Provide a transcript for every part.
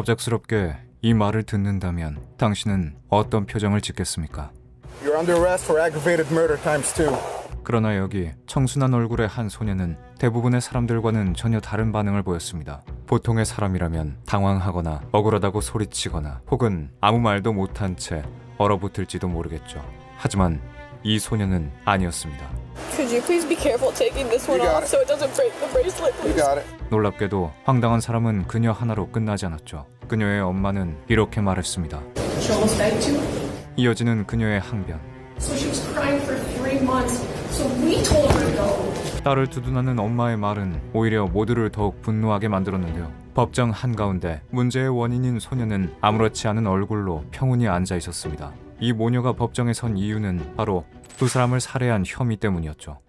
갑작스럽게 이 말을 듣는다면 당신은 어떤 표정을 짓겠습니까? You're under arrest for aggravated murder ×2. 그러나 여기 청순한 얼굴의 한 소녀는 대부분의 사람들과는 전혀 다른 반응을 보였습니다. 보통의 사람이라면 당황하거나 억울하다고 소리치거나 혹은 아무 말도 못한 채 얼어붙을지도 모르겠죠. 하지만 이 소녀는 아니었습니다. Could you please be careful taking this one You got off it. so it doesn't break the bracelet, You please? got it. 놀랍게도 황당한 사람은 그녀 하나로 끝나지 않았죠. 그녀의 엄마는 이렇게 말했습니다. She almost died too. 이어지는 그녀의 항변. So she was crying for 3 months. So we told her to go. 딸을 두둔하는 엄마의 말은 오히려 모두를 더욱 분노하게 만들었는데요. 법정 한가운데 문제의 원인인 소녀는 아무렇지 않은 얼굴로 평온히 앉아 있었습니다. 이 모녀가 법정에 선 이유는 바로 두 사람을 살해한 혐의 때문이었죠.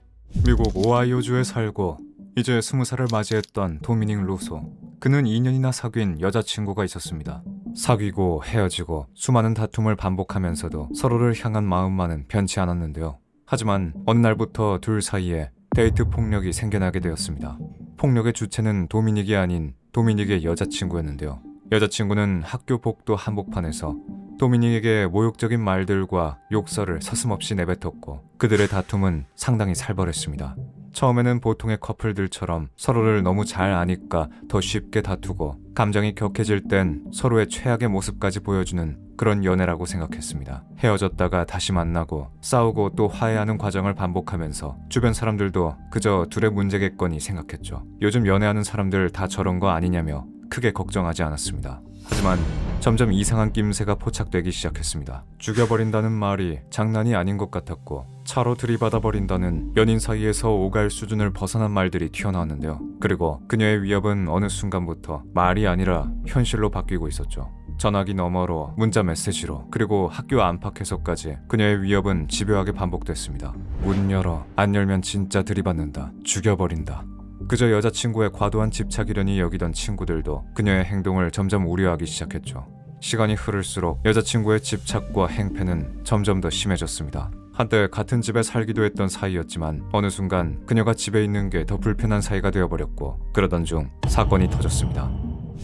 미국 오하이오주에 살고 이제 20살을 맞이했던 도미닉 루소. 그는 2년이나 사귄 여자친구가 있었습니다. 사귀고 헤어지고 수많은 다툼을 반복하면서도 서로를 향한 마음만은 변치 않았는데요. 하지만 어느 날부터 둘 사이에 데이트 폭력이 생겨나게 되었습니다. 폭력의 주체는 도미닉이 아닌 도미닉의 여자친구였는데요. 여자친구는 학교 복도 한복판에서 도미닉에게 모욕적인 말들과 욕설을 서슴없이 내뱉었고 그들의 다툼은 상당히 살벌했습니다. 처음에는 보통의 커플들처럼 서로를 너무 잘 아니까 더 쉽게 다투고 감정이 격해질 땐 서로의 최악의 모습까지 보여주는 그런 연애라고 생각했습니다. 헤어졌다가 다시 만나고 싸우고 또 화해하는 과정을 반복하면서 주변 사람들도 그저 둘의 문제겠거니 생각했죠. 요즘 연애하는 사람들 다 저런 거 아니냐며 크게 걱정하지 않았습니다. 하지만 점점 이상한 낌새가 포착되기 시작했습니다. 죽여버린다는 말이 장난이 아닌 것 같았고 차로 들이받아버린다는 연인 사이에서 오갈 수준을 벗어난 말들이 튀어나왔는데요. 그리고 그녀의 위협은 어느 순간부터 말이 아니라 현실로 바뀌고 있었죠. 전화기 너머로 문자 메시지로 그리고 학교 안팎에서까지 그녀의 위협은 집요하게 반복됐습니다. 문 열어, 안 열면 진짜 들이받는다, 죽여버린다. 그저 여자친구의 과도한 집착이려니 여기던 친구들도 그녀의 행동을 점점 우려하기 시작했죠. 시간이 흐를수록 여자친구의 집착과 행패는 점점 더 심해졌습니다. 한때 같은 집에 살기도 했던 사이였지만 어느 순간 그녀가 집에 있는 게 더 불편한 사이가 되어버렸고 그러던 중 사건이 터졌습니다.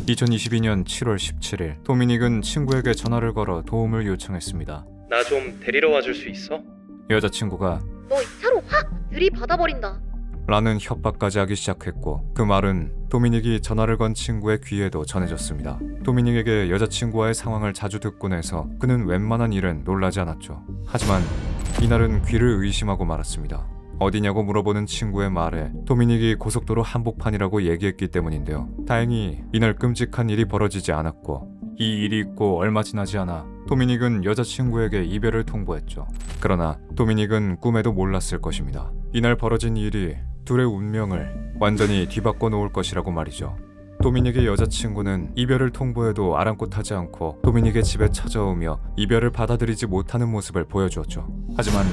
2022년 7월 17일 도미닉은 친구에게 전화를 걸어 도움을 요청했습니다. 나 좀 데리러 와줄 수 있어? 여자친구가 너 이 차로 확 들이받아버린다. 라는 협박까지 하기 시작했고 그 말은 도미닉이 전화를 건 친구의 귀에도 전해졌습니다. 도미닉에게 여자친구와의 상황을 자주 듣곤 해서 그는 웬만한 일은 놀라지 않았죠. 하지만 이날은 귀를 의심하고 말았습니다. 어디냐고 물어보는 친구의 말에 도미닉이 고속도로 한복판이라고 얘기했기 때문인데요. 다행히 이날 끔찍한 일이 벌어지지 않았고 이 일이 있고 얼마 지나지 않아 도미닉은 여자친구에게 이별을 통보했죠. 그러나 도미닉은 꿈에도 몰랐을 것입니다. 이날 벌어진 일이 둘의 운명을 완전히 뒤바꿔 놓을 것이라고 말이죠. 도미닉의 여자친구는 이별을 통보해도 아랑곳하지 않고 도미닉의 집에 찾아오며 이별을 받아들이지 못하는 모습을 보여주었죠. 하지만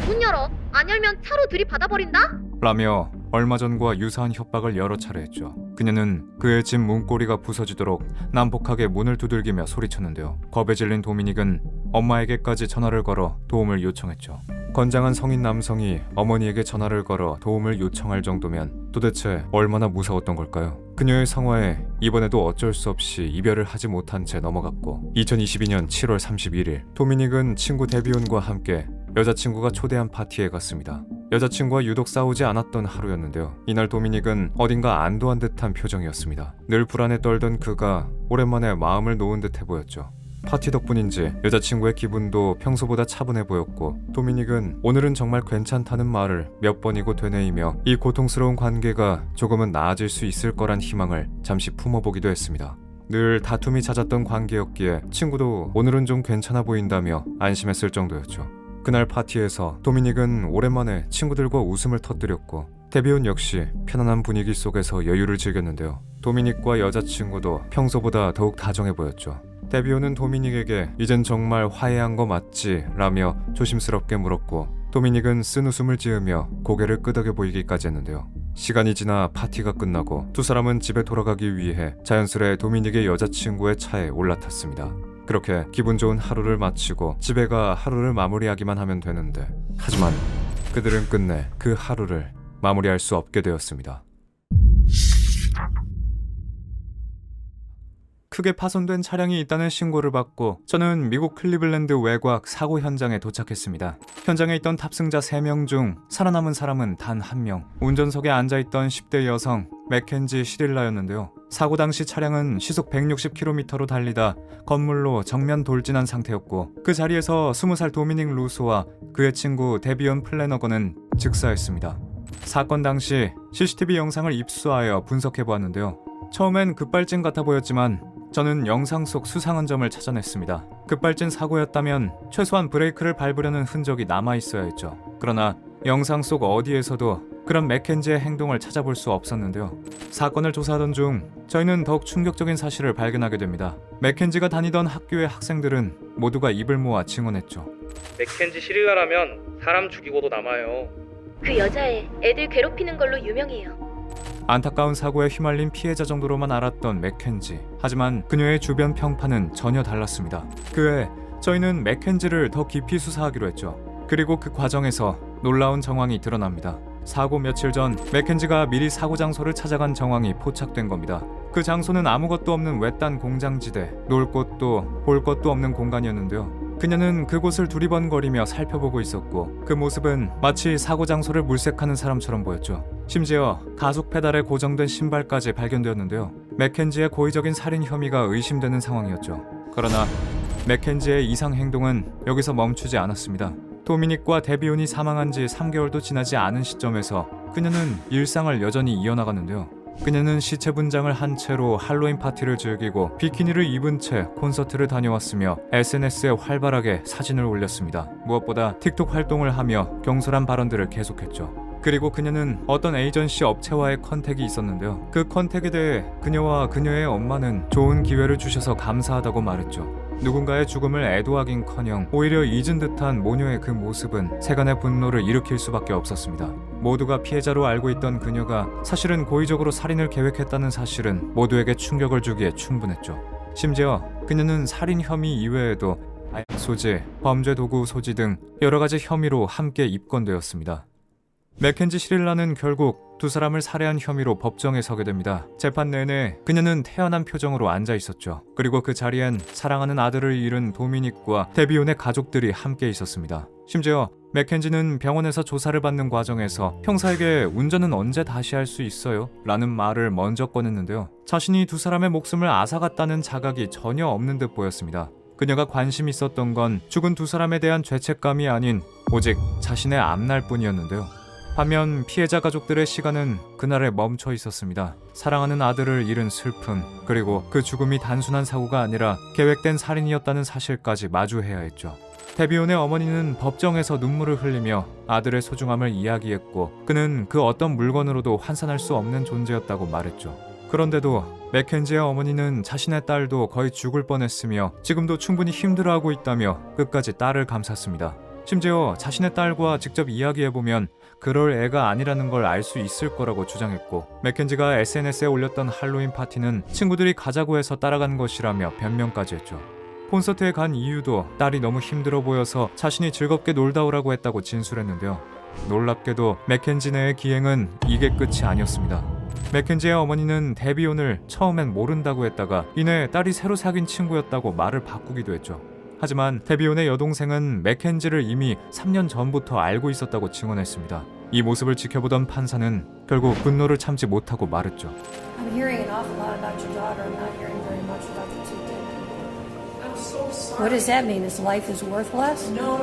문 열어. 안 열면 차로 들이받아버린다. 라며 얼마 전과 유사한 협박을 여러 차례 했죠. 그녀는 그의 집 문고리가 부서지도록 난폭하게 문을 두들기며 소리쳤는데요. 겁에 질린 도미닉은 엄마에게까지 전화를 걸어 도움을 요청했죠. 건장한 성인 남성이 어머니에게 전화를 걸어 도움을 요청할 정도면 도대체 얼마나 무서웠던 걸까요? 그녀의 상황에 이번에도 어쩔 수 없이 이별을 하지 못한 채 넘어갔고 2022년 7월 31일 도미닉은 친구 데비온과 함께 여자친구가 초대한 파티에 갔습니다. 여자친구와 유독 싸우지 않았던 하루였는데요. 이날 도미닉은 어딘가 안도한 듯한 표정이었습니다. 늘 불안에 떨던 그가 오랜만에 마음을 놓은 듯해 보였죠. 파티 덕분인지 여자친구의 기분도 평소보다 차분해 보였고 도미닉은 오늘은 정말 괜찮다는 말을 몇 번이고 되뇌이며 이 고통스러운 관계가 조금은 나아질 수 있을 거란 희망을 잠시 품어보기도 했습니다. 늘 다툼이 잦았던 관계였기에 친구도 오늘은 좀 괜찮아 보인다며 안심했을 정도였죠. 그날 파티에서 도미닉은 오랜만에 친구들과 웃음을 터뜨렸고 데비온 역시 편안한 분위기 속에서 여유를 즐겼는데요. 도미닉과 여자친구도 평소보다 더욱 다정해 보였죠. 데비온은 도미닉에게 이젠 정말 화해한 거 맞지? 라며 조심스럽게 물었고 도미닉은 쓴 웃음을 지으며 고개를 끄덕여 보이기까지 했는데요. 시간이 지나 파티가 끝나고 두 사람은 집에 돌아가기 위해 자연스레 도미닉의 여자친구의 차에 올라탔습니다. 그렇게 기분 좋은 하루를 마치고 집에 가 하루를 마무리하기만 하면 되는데 하지만 그들은 끝내 그 하루를 마무리할 수 없게 되었습니다. 크게 파손된 차량이 있다는 신고를 받고 저는 미국 클리블랜드 외곽 사고 현장에 도착했습니다. 현장에 있던 탑승자 3명 중 살아남은 사람은 단 1명. 운전석에 앉아있던 10대 여성 맥켄지 시릴라였는데요. 사고 당시 차량은 시속 160km로 달리다 건물로 정면 돌진한 상태였고 그 자리에서 20살 도미닉 루소와 그의 친구 데비온 플래너건은 즉사했습니다. 사건 당시 CCTV 영상을 입수하여 분석해보았는데요. 처음엔 급발진 같아 보였지만 저는 영상 속 수상한 점을 찾아냈습니다. 급발진 사고였다면 최소한 브레이크를 밟으려는 흔적이 남아있어야 했죠. 그러나 영상 속 어디에서도 그런 맥켄지의 행동을 찾아볼 수 없었는데요. 사건을 조사하던 중 저희는 더욱 충격적인 사실을 발견하게 됩니다. 맥켄지가 다니던 학교의 학생들은 모두가 입을 모아 증언했죠. 맥켄지 시릴라라면 사람 죽이고도 남아요. 그 여자애 애들 괴롭히는 걸로 유명해요. 안타까운 사고에 휘말린 피해자 정도로만 알았던 맥켄지. 하지만 그녀의 주변 평판은 전혀 달랐습니다. 그해 저희는 맥켄지를 더 깊이 수사하기로 했죠. 그리고 그 과정에서 놀라운 정황이 드러납니다. 사고 며칠 전 맥켄지가 미리 사고 장소를 찾아간 정황이 포착된 겁니다. 그 장소는 아무것도 없는 외딴 공장지대, 놀 곳도 볼 것도 없는 공간이었는데요. 그녀는 그곳을 두리번거리며 살펴보고 있었고 그 모습은 마치 사고 장소를 물색하는 사람처럼 보였죠. 심지어 가속 페달에 고정된 신발까지 발견되었는데요. 맥켄지의 고의적인 살인 혐의가 의심되는 상황이었죠. 그러나 맥켄지의 이상 행동은 여기서 멈추지 않았습니다. 도미닉과 데비온이 사망한 지 3개월도 지나지 않은 시점에서 그녀는 일상을 여전히 이어나갔는데요. 그녀는 시체 분장을 한 채로 할로윈 파티를 즐기고 비키니를 입은 채 콘서트를 다녀왔으며 SNS에 활발하게 사진을 올렸습니다. 무엇보다 틱톡 활동을 하며 경솔한 발언들을 계속했죠. 그리고 그녀는 어떤 에이전시 업체와의 컨택이 있었는데요. 그 컨택에 대해 그녀와 그녀의 엄마는 좋은 기회를 주셔서 감사하다고 말했죠. 누군가의 죽음을 애도하긴커녕 오히려 잊은 듯한 모녀의 그 모습은 세간의 분노를 일으킬 수밖에 없었습니다. 모두가 피해자로 알고 있던 그녀가 사실은 고의적으로 살인을 계획했다는 사실은 모두에게 충격을 주기에 충분했죠. 심지어 그녀는 살인 혐의 이외에도 소지, 범죄 도구 소지 등 여러 가지 혐의로 함께 입건되었습니다. 맥켄지 시릴라는 결국 두 사람을 살해한 혐의로 법정에 서게 됩니다. 재판 내내 그녀는 태연한 표정으로 앉아 있었죠. 그리고 그 자리엔 사랑하는 아들을 잃은 도미닉과 데비온의 가족들이 함께 있었습니다. 심지어 맥켄지는 병원에서 조사를 받는 과정에서 형사에게 운전은 언제 다시 할 수 있어요? 라는 말을 먼저 꺼냈는데요. 자신이 두 사람의 목숨을 앗아갔다는 자각이 전혀 없는 듯 보였습니다. 그녀가 관심 있었던 건 죽은 두 사람에 대한 죄책감이 아닌 오직 자신의 앞날 뿐이었는데요. 반면 피해자 가족들의 시간은 그날에 멈춰 있었습니다. 사랑하는 아들을 잃은 슬픔, 그리고 그 죽음이 단순한 사고가 아니라 계획된 살인이었다는 사실까지 마주해야 했죠. 데비온의 어머니는 법정에서 눈물을 흘리며 아들의 소중함을 이야기했고 그는 그 어떤 물건으로도 환산할 수 없는 존재였다고 말했죠. 그런데도 맥켄지의 어머니는 자신의 딸도 거의 죽을 뻔했으며 지금도 충분히 힘들어하고 있다며 끝까지 딸을 감쌌습니다. 심지어 자신의 딸과 직접 이야기해보면 그럴 애가 아니라는 걸 알 수 있을 거라고 주장했고 맥켄지가 SNS에 올렸던 할로윈 파티는 친구들이 가자고 해서 따라간 것이라며 변명까지 했죠. 콘서트에 간 이유도 딸이 너무 힘들어 보여서 자신이 즐겁게 놀다 오라고 했다고 진술했는데요. 놀랍게도 맥켄지네의 기행은 이게 끝이 아니었습니다. 맥켄지의 어머니는 데비온을 처음엔 모른다고 했다가 이내 딸이 새로 사귄 친구였다고 말을 바꾸기도 했죠. 하지만 데비온의 여동생은 맥켄지를 이미 3년 전부터 알고 있었다고 증언했습니다. 이 모습을 지켜보던 판사는 결국 분노를 참지 못하고 말했죠. I'm hearing an awful lot about your daughter. I'm not hearing very much about the two dead. I'm so sorry. What does that mean? His life is worthless? No.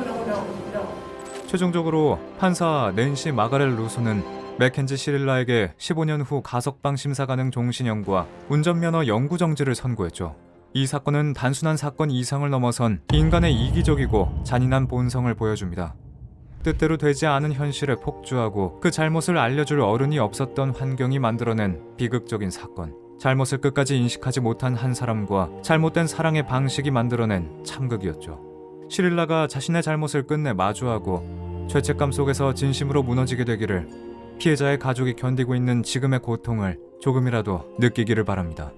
최종적으로 판사 낸시 마가렛 루소는 맥켄지 시릴라에게 15년 후 가석방 심사 가능 종신형과 운전면허 영구정지를 선고했죠. 이 사건은 단순한 사건 이상을 넘어선 인간의 이기적이고 잔인한 본성을 보여줍니다. 뜻대로 되지 않은 현실에 폭주하고 그 잘못을 알려줄 어른이 없었던 환경이 만들어낸 비극적인 사건. 잘못을 끝까지 인식하지 못한 한 사람과 잘못된 사랑의 방식이 만들어낸 참극이었죠. 시릴라가 자신의 잘못을 끝내 마주하고 죄책감 속에서 진심으로 무너지게 되기를 피해자의 가족이 견디고 있는 지금의 고통을 조금이라도 느끼기를 바랍니다.